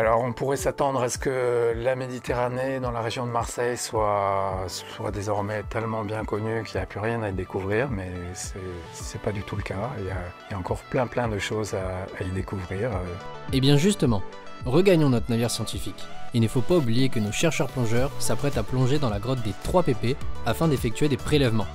Alors on pourrait s'attendre à ce que la Méditerranée dans la région de Marseille soit désormais tellement bien connue qu'il n'y a plus rien à y découvrir, mais c'est pas du tout le cas. Il y a encore plein de choses à y découvrir. Et bien justement, regagnons notre navire scientifique. Il ne faut pas oublier que nos chercheurs plongeurs s'apprêtent à plonger dans la grotte des 3 pépés afin d'effectuer des prélèvements.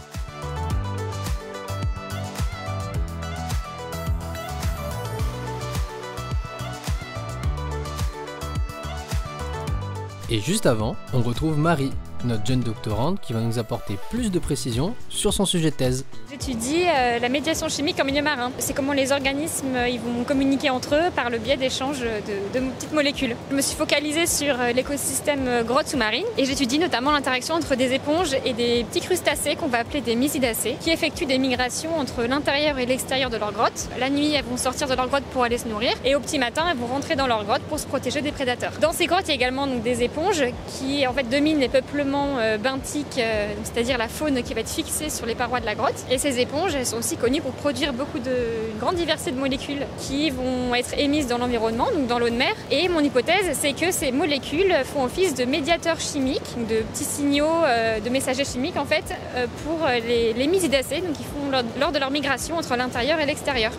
Et juste avant, on retrouve Marie, notre jeune doctorante qui va nous apporter plus de précisions sur son sujet de thèse. J'étudie la médiation chimique en milieu marin. C'est comment les organismes ils vont communiquer entre eux par le biais d'échanges de petites molécules. Je me suis focalisée sur l'écosystème grotte sous-marine et j'étudie notamment l'interaction entre des éponges et des petits crustacés qu'on va appeler des mysidacées qui effectuent des migrations entre l'intérieur et l'extérieur de leur grotte. La nuit, elles vont sortir de leur grotte pour aller se nourrir et au petit matin, elles vont rentrer dans leur grotte pour se protéger des prédateurs. Dans ces grottes, il y a également donc, des éponges qui en fait dominent les peuplements benthiques, c'est-à-dire la faune qui va être fixée sur les parois de la grotte. Et ces éponges, elles sont aussi connues pour produire une grande diversité de molécules qui vont être émises dans l'environnement, donc dans l'eau de mer. Et mon hypothèse, c'est que ces molécules font office de médiateurs chimiques, de petits signaux de messagers chimiques en fait, pour les mysidacées, donc qui font lors de leur migration entre l'intérieur et l'extérieur.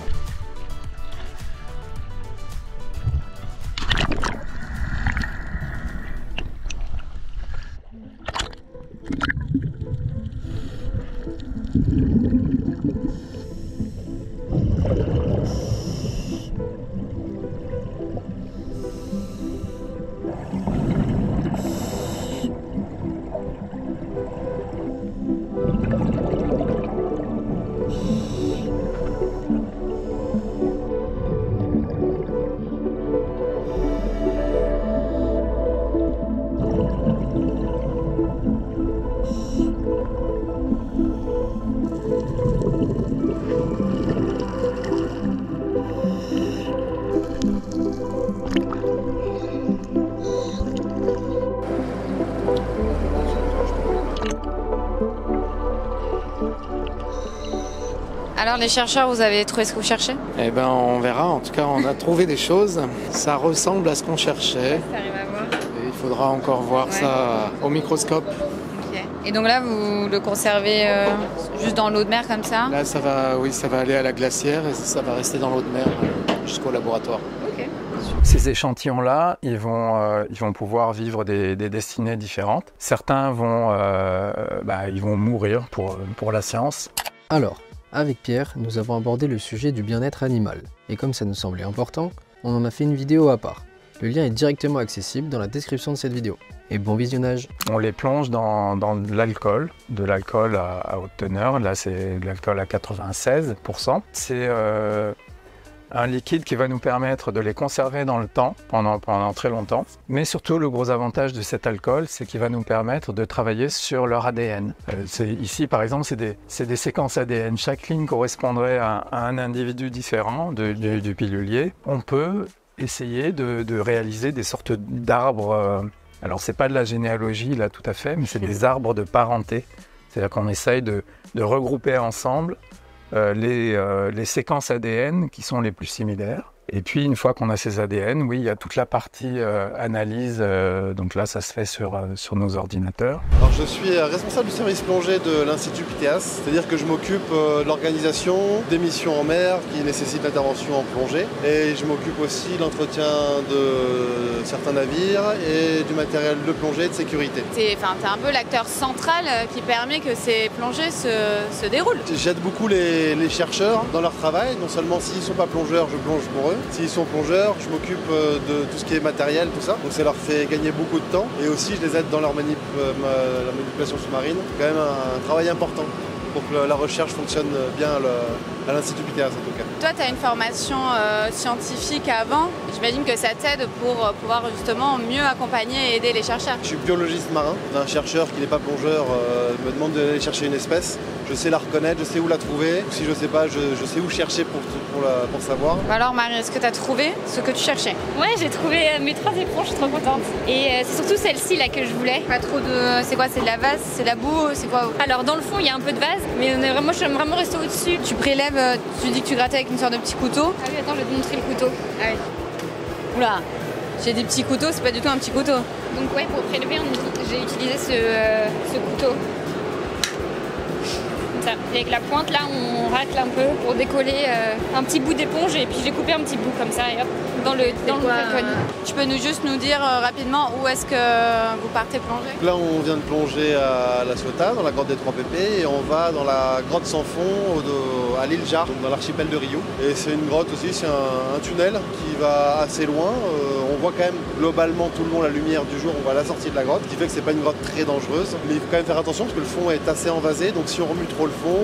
Alors les chercheurs, vous avez trouvé ce que vous cherchez? Eh ben on verra, en tout cas on a trouvé des choses. Ça ressemble à ce qu'on cherchait. T'arrives à voir. Et il faudra encore voir ça au microscope. Okay. Et donc là vous le conservez juste dans l'eau de mer comme ça? Là ça va aller à la glacière et ça va rester dans l'eau de mer jusqu'au laboratoire. Ok. Ces échantillons-là, ils vont pouvoir vivre des destinées différentes. Certains ils vont mourir pour la science. Alors, avec Pierre, nous avons abordé le sujet du bien-être animal. Et comme ça nous semblait important, on en a fait une vidéo à part. Le lien est directement accessible dans la description de cette vidéo. Et bon visionnage! On les plonge dans de l'alcool à haute teneur. Là, c'est de l'alcool à 96%. C'est un liquide qui va nous permettre de les conserver dans le temps, pendant très longtemps. Mais surtout, le gros avantage de cet alcool, c'est qu'il va nous permettre de travailler sur leur ADN. Ici, par exemple, c'est des séquences ADN. Chaque ligne correspondrait à un individu différent du pilulier. On peut essayer de réaliser des sortes d'arbres. Alors, c'est pas de la généalogie, là, tout à fait, mais c'est des arbres de parenté. C'est-à-dire qu'on essaye de regrouper ensemble les séquences ADN qui sont les plus similaires. Et puis, une fois qu'on a ces ADN, oui, il y a toute la partie analyse. Donc là, ça se fait sur nos ordinateurs. Alors, je suis responsable du service plongée de l'Institut Pythéas. C'est-à-dire que je m'occupe de l'organisation des missions en mer qui nécessitent l'intervention en plongée. Et je m'occupe aussi de l'entretien de certains navires et du matériel de plongée et de sécurité. T'es un peu l'acteur central qui permet que ces plongées se déroulent. J'aide beaucoup les chercheurs dans leur travail. Non seulement s'ils ne sont pas plongeurs, je plonge pour eux. S'ils sont plongeurs, je m'occupe de tout ce qui est matériel, tout ça. Donc ça leur fait gagner beaucoup de temps. Et aussi, je les aide dans leur la manipulation sous-marine. C'est quand même un travail important pour que la recherche fonctionne bien à l'Institut Pythéas en tout cas. Toi, tu as une formation scientifique avant. J'imagine que ça t'aide pour pouvoir justement mieux accompagner et aider les chercheurs. Je suis biologiste marin. Un chercheur qui n'est pas plongeur me demande d'aller chercher une espèce. Je sais la reconnaître, je sais où la trouver. Si je ne sais pas, je sais où chercher pour savoir. Alors Marie, est-ce que tu as trouvé ce que tu cherchais? Ouais, j'ai trouvé mes 3 éponges, je suis trop contente. Et c'est surtout celle-ci là que je voulais. Pas trop de... C'est quoi? C'est de la vase? C'est de la boue? C'est quoi? Alors dans le fond, il y a un peu de vase, mais moi je suis vraiment restée au-dessus. Tu prélèves, tu dis que tu grattais avec une sorte de petit couteau. Ah oui, attends, je vais te montrer le couteau. Ah oui. Oula. J'ai des petits couteaux, c'est pas du tout un petit couteau. Donc ouais, pour prélever, j'ai utilisé ce couteau. Comme ça. Et avec la pointe, là, on racle un peu pour décoller un petit bout d'éponge et puis j'ai coupé un petit bout comme ça et hop, dans le flacon. Tu peux juste nous dire rapidement où est-ce que vous partez plonger? Là, on vient de plonger à La Ciotat, dans la grotte des 3 pépés, et on va dans la grotte sans fond à l'île Jar, donc dans l'archipel de Rio. Et c'est une grotte aussi, c'est un tunnel qui va assez loin. On voit quand même globalement tout le long la lumière du jour, on voit la sortie de la grotte, ce qui fait que c'est pas une grotte très dangereuse. Mais il faut quand même faire attention parce que le fond est assez envasé, donc si on remue trop le fond,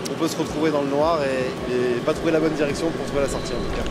on peut se retrouver dans le noir et pas trouver la bonne direction pour trouver la sortie en tout cas.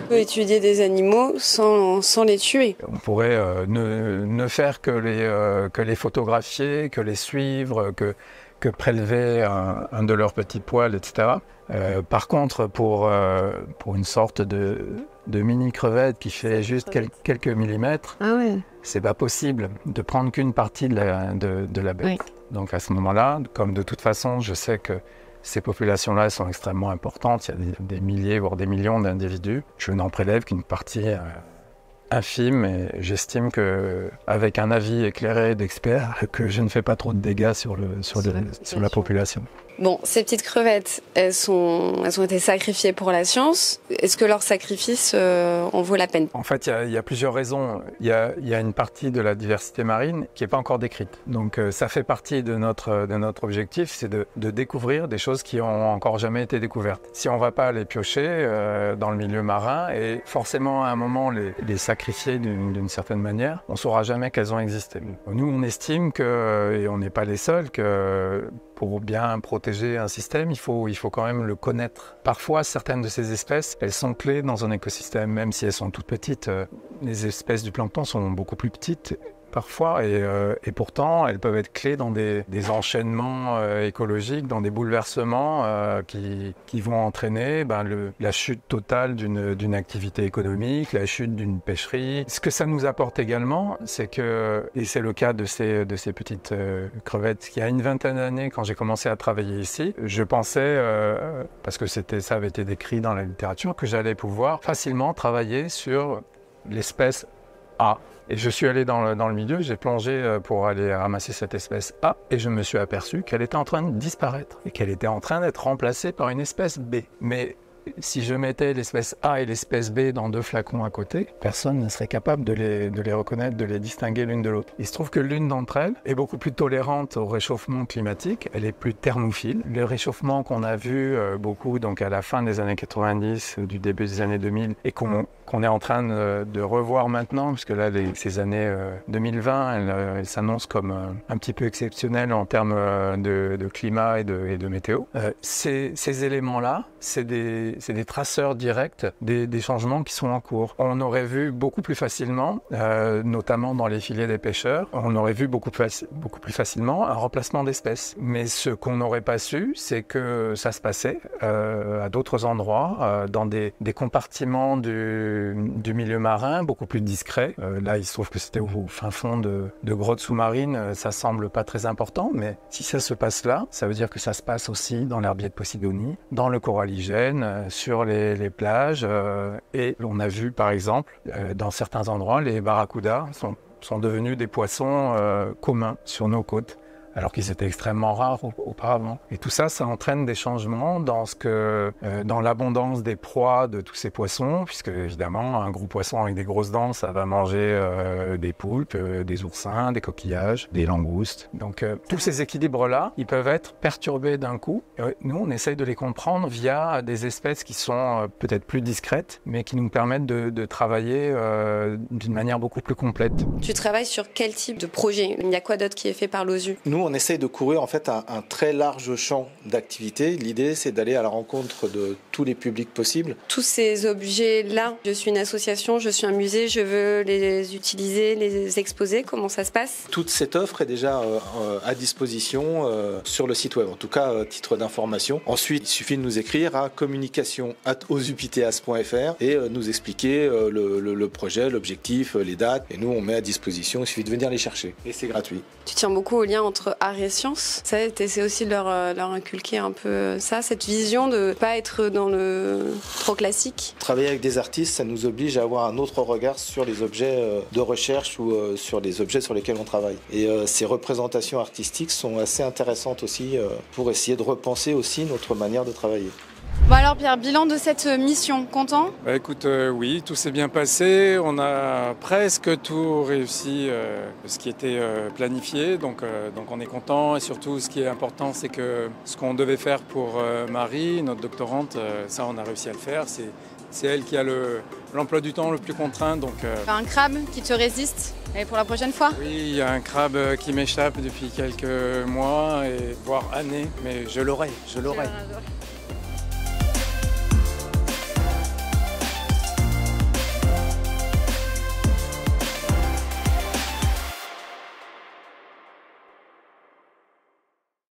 On peut étudier des animaux sans les tuer. On pourrait ne faire que les photographier, que les suivre, que prélever un de leurs petits poils, etc. Par contre, pour une sorte de mini crevette qui fait juste quelques millimètres, c'est pas possible de prendre qu'une partie de la bête. Oui. Donc à ce moment-là, comme de toute façon, je sais que ces populations-là sont extrêmement importantes, il y a des milliers, voire des millions d'individus, je n'en prélève qu'une partie infime et j'estime qu'avec un avis éclairé d'experts, que je ne fais pas trop de dégâts sur la population. Bon, ces petites crevettes, elles ont été sacrifiées pour la science. Est-ce que leur sacrifice en vaut la peine? En fait, il y a plusieurs raisons. Il y a une partie de la diversité marine qui n'est pas encore décrite. Donc ça fait partie de notre objectif, c'est de découvrir des choses qui n'ont encore jamais été découvertes. Si on ne va pas les piocher dans le milieu marin et forcément à un moment les sacrifier d'une certaine manière, on ne saura jamais qu'elles ont existé. Nous, on estime et on n'est pas les seuls, que pour bien protéger un système, il faut quand même le connaître. Parfois, certaines de ces espèces, elles sont clés dans un écosystème, même si elles sont toutes petites. Les espèces du plancton sont beaucoup plus petites parfois, et pourtant, elles peuvent être clés dans des enchaînements écologiques, dans des bouleversements qui vont entraîner la chute totale d'une activité économique, la chute d'une pêcherie. Ce que ça nous apporte également, c'est que, et c'est le cas de ces petites crevettes, il y a une vingtaine d'années, quand j'ai commencé à travailler ici, je pensais, parce que ça avait été décrit dans la littérature, que j'allais pouvoir facilement travailler sur l'espèce A. Et je suis allé dans le milieu, j'ai plongé pour aller ramasser cette espèce A et je me suis aperçu qu'elle était en train de disparaître et qu'elle était en train d'être remplacée par une espèce B. Mais si je mettais l'espèce A et l'espèce B dans 2 flacons à côté, personne ne serait capable de les reconnaître, de les distinguer l'une de l'autre. Il se trouve que l'une d'entre elles est beaucoup plus tolérante au réchauffement climatique, elle est plus thermophile. Le réchauffement qu'on a vu beaucoup donc à la fin des années 90, du début des années 2000, et qu'on est en train de revoir maintenant, puisque là, ces années 2020, elles s'annoncent comme un petit peu exceptionnelles en termes de climat et de météo. Ces éléments-là, c'est des traceurs directs des changements qui sont en cours. On aurait vu beaucoup plus facilement, notamment dans les filets des pêcheurs, on aurait vu beaucoup plus facilement un remplacement d'espèces. Mais ce qu'on n'aurait pas su, c'est que ça se passait à d'autres endroits, dans des compartiments du milieu marin, beaucoup plus discrets. Là, il se trouve que c'était au fin fond de grottes sous-marines, ça semble pas très important, mais si ça se passe là, ça veut dire que ça se passe aussi dans l'herbier de Posidonie, dans le coralligène, sur les plages, et on a vu par exemple, dans certains endroits, les barracudas sont devenus des poissons communs sur nos côtes, alors qu'ils étaient extrêmement rares auparavant. Et tout ça, ça entraîne des changements dans l'abondance des proies de tous ces poissons, puisque évidemment, un gros poisson avec des grosses dents, ça va manger des poulpes, des oursins, des coquillages, des langoustes. Donc tous ces équilibres-là, ils peuvent être perturbés d'un coup. Et nous, on essaye de les comprendre via des espèces qui sont peut-être plus discrètes, mais qui nous permettent de travailler d'une manière beaucoup plus complète. Tu travailles sur quel type de projet? Il y a quoi d'autre qui est fait par l'OSU? Nous, on essaye de couvrir en fait un très large champ d'activités. L'idée, c'est d'aller à la rencontre de tous les publics possibles. Tous ces objets-là, je suis une association, je suis un musée, je veux les utiliser, les exposer, comment ça se passe? Toute cette offre est déjà à disposition sur le site web, en tout cas à titre d'information. Ensuite, il suffit de nous écrire à communication@osupiteas.fr et nous expliquer le projet, l'objectif, les dates. Et nous, on met à disposition, il suffit de venir les chercher. Et c'est gratuit. Tu tiens beaucoup au lien entre art et science. Ça, c'est aussi leur inculquer un peu ça, cette vision de ne pas être dans le trop classique. Travailler avec des artistes, ça nous oblige à avoir un autre regard sur les objets de recherche ou sur les objets sur lesquels on travaille. Et ces représentations artistiques sont assez intéressantes aussi pour essayer de repenser aussi notre manière de travailler. Bon alors Pierre, bilan de cette mission, content? Écoute, oui, tout s'est bien passé. On a presque tout réussi, ce qui était planifié. Donc on est content. Et surtout, ce qui est important, c'est que ce qu'on devait faire pour Marie, notre doctorante, ça, on a réussi à le faire. C'est elle qui a l'emploi du temps le plus contraint. Donc, Un crabe qui te résiste, et pour la prochaine fois? Oui, il y a un crabe qui m'échappe depuis quelques mois, voire années. Mais je l'aurai.